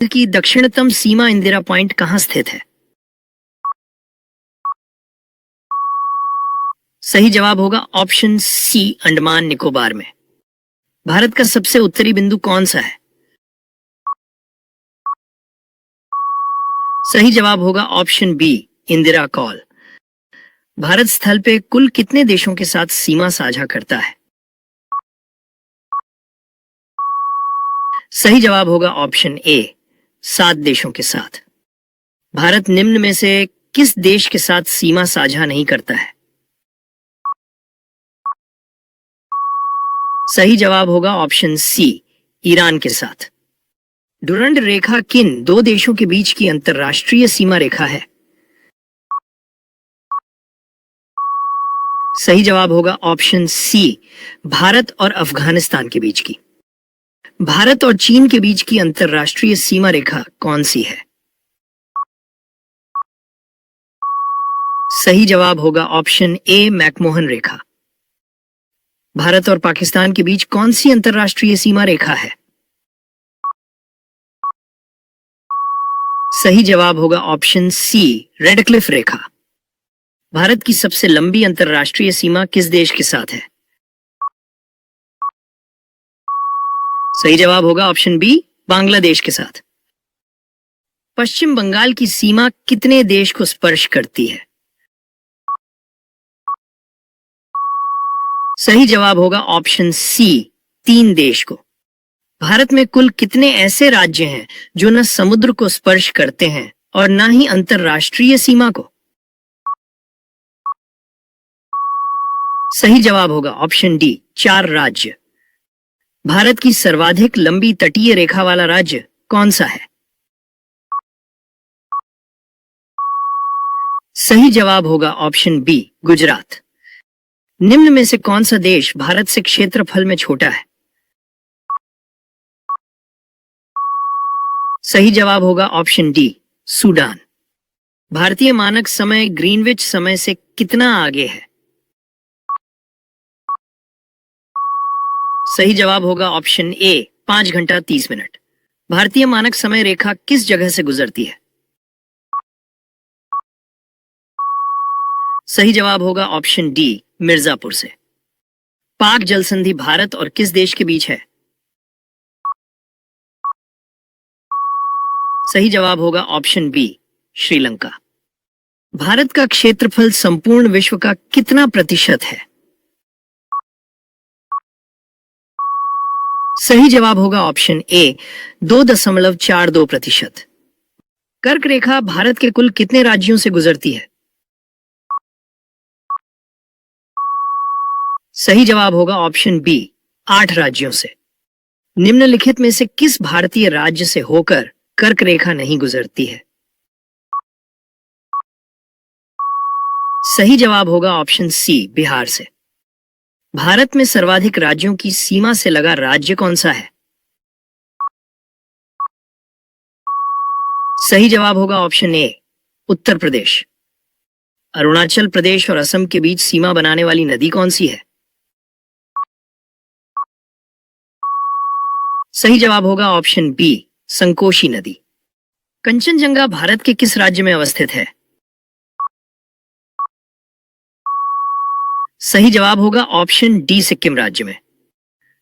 की दक्षिणतम सीमा इंदिरा पॉइंट कहाँ स्थित है? सही जवाब होगा ऑप्शन सी, अंडमान निकोबार में। भारत का सबसे उत्तरी बिंदु कौन सा है? सही जवाब होगा ऑप्शन बी, इंदिरा कॉल। भारत स्थल पे कुल कितने देशों के साथ सीमा साझा करता है? सही जवाब होगा ऑप्शन ए, 7 देशों के साथ। भारत निम्न में से किस देश के साथ सीमा साझा नहीं करता है? सही जवाब होगा ऑप्शन सी, ईरान के साथ। डुरंड रेखा किन 2 देशों के बीच की अंतरराष्ट्रीय सीमा रेखा है? सही जवाब होगा ऑप्शन सी, भारत और अफगानिस्तान के बीच की। भारत और चीन के बीच की अंतरराष्ट्रीय सीमा रेखा कौन सी है? सही जवाब होगा ऑप्शन ए, मैकमोहन रेखा। भारत और पाकिस्तान के बीच कौन सी अंतरराष्ट्रीय सीमा रेखा है? सही जवाब होगा ऑप्शन सी, रेडक्लिफ रेखा। भारत की सबसे लंबी अंतरराष्ट्रीय सीमा किस देश के साथ है? सही जवाब होगा ऑप्शन बी, बांग्लादेश के साथ। पश्चिम बंगाल की सीमा कितने देश को स्पर्श करती है? सही जवाब होगा ऑप्शन सी, 3 देश को। भारत में कुल कितने ऐसे राज्य हैं जो न समुद्र को स्पर्श करते हैं और न ही अंतरराष्ट्रीय सीमा को? सही जवाब होगा ऑप्शन डी, 4 राज्य। भारत की सर्वाधिक लंबी तटीय रेखा वाला राज्य कौन सा है? सही जवाब होगा ऑप्शन बी, गुजरात। निम्न में से कौन सा देश भारत से क्षेत्रफल में छोटा है? सही जवाब होगा ऑप्शन डी, सूडान। भारतीय मानक समय ग्रीनविच समय से कितना आगे है? सही जवाब होगा ऑप्शन ए, 5 घंटा 30 मिनट। भारतीय मानक समय रेखा किस जगह से गुजरती है? सही जवाब होगा ऑप्शन डी, मिर्जापुर से। पाक जल संधि भारत और किस देश के बीच है? सही जवाब होगा ऑप्शन बी, श्रीलंका। भारत का क्षेत्रफल संपूर्ण विश्व का कितना प्रतिशत है? सही जवाब होगा ऑप्शन ए, 2.42%। कर्क रेखा भारत के कुल कितने राज्यों से गुजरती है? सही जवाब होगा ऑप्शन बी, 8 राज्यों से। निम्नलिखित में से किस भारतीय राज्य से होकर कर्क रेखा नहीं गुजरती है? सही जवाब होगा ऑप्शन सी, बिहार से। भारत में सर्वाधिक राज्यों की सीमा से लगा राज्य कौन सा है? सही जवाब होगा ऑप्शन ए, उत्तर प्रदेश। अरुणाचल प्रदेश और असम के बीच सीमा बनाने वाली नदी कौन सी है? सही जवाब होगा ऑप्शन बी, संकोशी नदी। कंचनजंगा भारत के किस राज्य में अवस्थित है? सही जवाब होगा ऑप्शन डी, सिक्किम राज्य में।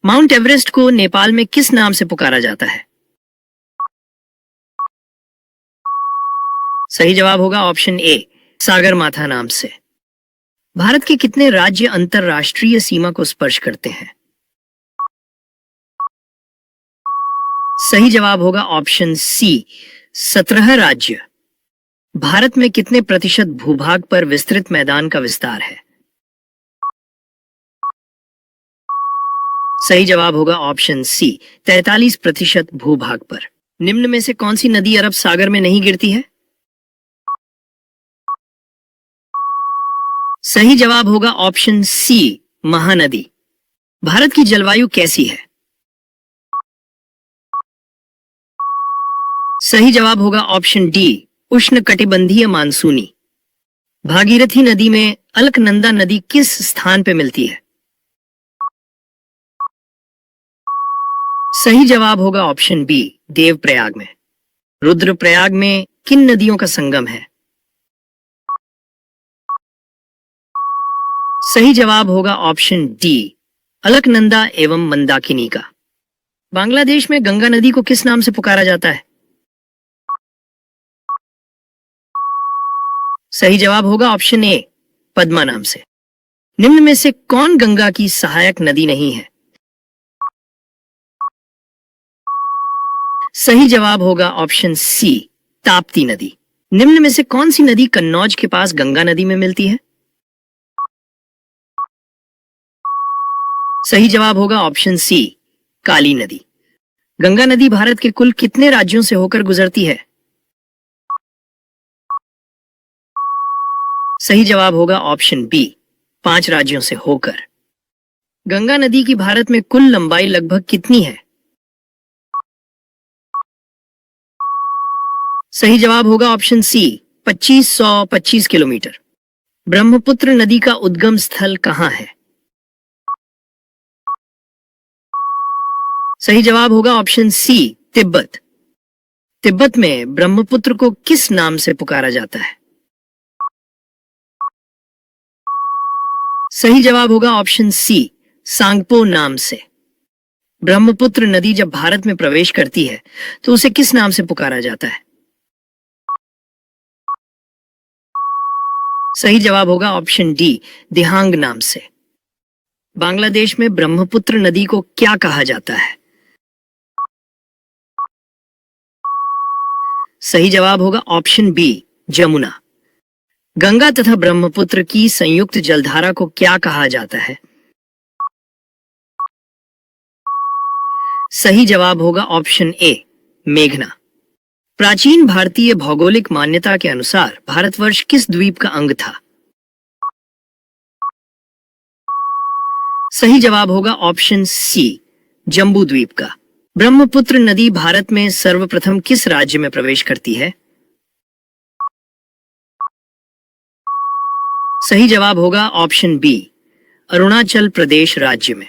माउंट एवरेस्ट को नेपाल में किस नाम से पुकारा जाता है? सही जवाब होगा ऑप्शन ए, सागरमाथा नाम से। भारत के कितने राज्य अंतरराष्ट्रीय सीमा को स्पर्श करते हैं? सही जवाब होगा ऑप्शन सी, 17 राज्य। भारत में कितने प्रतिशत भूभाग पर विस्तृत मैदान का विस्तार है? सही जवाब होगा ऑप्शन सी, 43% भूभाग पर। निम्न में से कौन सी नदी अरब सागर में नहीं गिरती है? सही जवाब होगा ऑप्शन सी, महानदी। भारत की जलवायु कैसी है? सही जवाब होगा ऑप्शन डी, उष्णकटिबंधीय मानसूनी। भागीरथी नदी में अलकनंदा नदी किस स्थान पर मिलती है? सही जवाब होगा ऑप्शन बी, देवप्रयाग में। रुद्रप्रयाग में किन नदियों का संगम है? सही जवाब होगा ऑप्शन डी, अलकनंदा एवं मंदाकिनी का। बांग्लादेश में गंगा नदी को किस नाम से पुकारा जाता है? सही जवाब होगा ऑप्शन ए, पद्मा नाम से। निम्न में से कौन गंगा की सहायक नदी नहीं है? सही जवाब होगा ऑप्शन सी, ताप्ती नदी। निम्न में से कौन सी नदी कन्नौज के पास गंगा नदी में मिलती है? सही जवाब होगा ऑप्शन सी, काली नदी। गंगा नदी भारत के कुल कितने राज्यों से होकर गुजरती है? सही जवाब होगा ऑप्शन बी, 5 राज्यों से होकर। गंगा नदी की भारत में कुल लंबाई लगभग कितनी है? सही जवाब होगा ऑप्शन सी, 2525 किलोमीटर। ब्रह्मपुत्र नदी का उद्गम स्थल कहां है? सही जवाब होगा ऑप्शन सी, तिब्बत। तिब्बत में ब्रह्मपुत्र को किस नाम से पुकारा जाता है? सही जवाब होगा ऑप्शन सी, सांगपो नाम से। ब्रह्मपुत्र नदी जब भारत में प्रवेश करती है तो उसे किस नाम से पुकारा जाता है? सही जवाब होगा ऑप्शन डी, दिहांग नाम से। बांग्लादेश में ब्रह्मपुत्र नदी को क्या कहा जाता है? सही जवाब होगा ऑप्शन बी, जमुना। गंगा तथा ब्रह्मपुत्र की संयुक्त जलधारा को क्या कहा जाता है? सही जवाब होगा ऑप्शन ए, मेघना। प्राचीन भारतीय भौगोलिक मान्यता के अनुसार भारतवर्ष किस द्वीप का अंग था? सही जवाब होगा ऑप्शन सी, जम्बू द्वीप का। ब्रह्मपुत्र नदी भारत में सर्वप्रथम किस राज्य में प्रवेश करती है? सही जवाब होगा ऑप्शन बी, अरुणाचल प्रदेश राज्य में।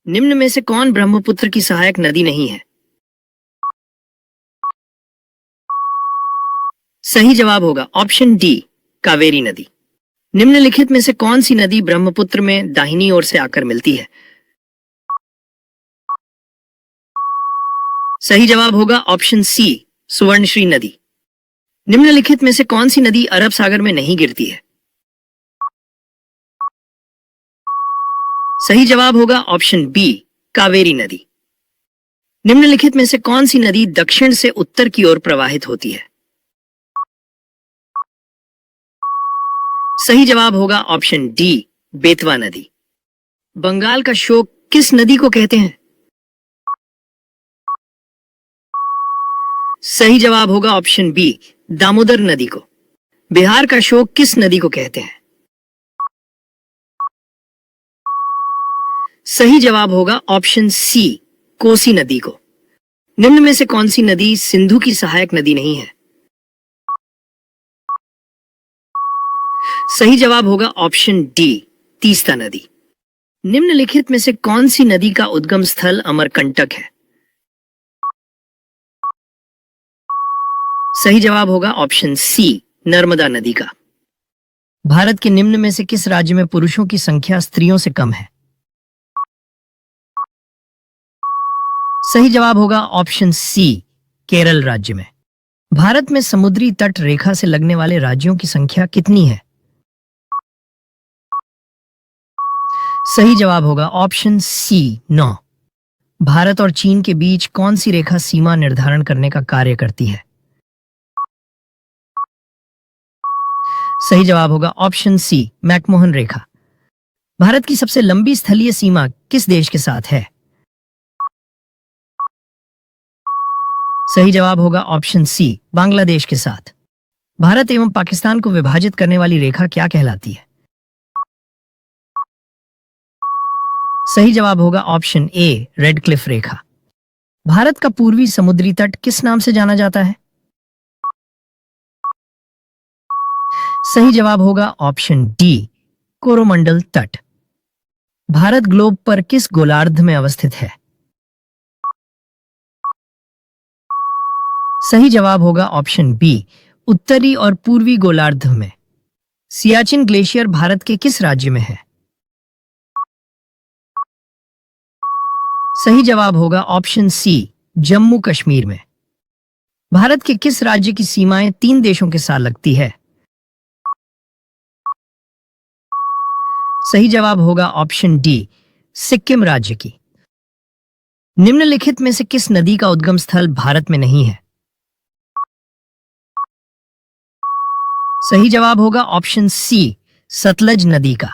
निम्न में से कौन ब्रह्मपुत्र की सहायक नदी नहीं है? सही जवाब होगा ऑप्शन डी, कावेरी नदी। निम्नलिखित में से कौन सी नदी ब्रह्मपुत्र में दाहिनी ओर से आकर मिलती है? सही जवाब होगा ऑप्शन सी, सुवर्णश्री नदी। निम्नलिखित में से कौन सी नदी अरब सागर में नहीं गिरती है? सही जवाब होगा ऑप्शन बी, कावेरी नदी। निम्नलिखित में से कौन सी नदी दक्षिण से उत्तर की ओर प्रवाहित होती है? सही जवाब होगा ऑप्शन डी, बेतवा नदी। बंगाल का शोक किस नदी को कहते हैं? सही जवाब होगा ऑप्शन बी, दामोदर नदी को। बिहार का शोक किस नदी को कहते हैं? सही जवाब होगा ऑप्शन सी, कोसी नदी को। निम्न में से कौन सी नदी सिंधु की सहायक नदी नहीं है? सही जवाब होगा ऑप्शन डी, तीस्ता नदी। निम्नलिखित में से कौन सी नदी का उद्गम स्थल अमरकंटक है? सही जवाब होगा ऑप्शन सी, नर्मदा नदी का। भारत के निम्न में से किस राज्य में पुरुषों की संख्या स्त्रियों से कम है? सही जवाब होगा ऑप्शन सी, केरल राज्य में। भारत में समुद्री तट रेखा से लगने वाले राज्यों की संख्या कितनी है? सही जवाब होगा ऑप्शन सी, 9। भारत और चीन के बीच कौन सी रेखा सीमा निर्धारण करने का कार्य करती है? सही जवाब होगा ऑप्शन सी, मैकमोहन रेखा। भारत की सबसे लंबी स्थलीय सीमा किस देश के साथ है? सही जवाब होगा ऑप्शन सी, बांग्लादेश के साथ। भारत एवं पाकिस्तान को विभाजित करने वाली रेखा क्या कहलाती है? सही जवाब होगा ऑप्शन ए, रेड क्लिफ रेखा। भारत का पूर्वी समुद्री तट किस नाम से जाना जाता है? सही जवाब होगा ऑप्शन डी, कोरोमंडल तट। भारत ग्लोब पर किस गोलार्ध में अवस्थित है? सही जवाब होगा ऑप्शन बी, उत्तरी और पूर्वी गोलार्ध में। सियाचिन ग्लेशियर भारत के किस राज्य में है? सही जवाब होगा ऑप्शन सी, जम्मू कश्मीर में। भारत के किस राज्य की सीमाएं 3 देशों के साथ लगती है? सही जवाब होगा ऑप्शन डी, सिक्किम राज्य की। निम्नलिखित में से किस नदी का उद्गम स्थल भारत में नहीं है? सही जवाब होगा ऑप्शन सी, सतलज नदी का।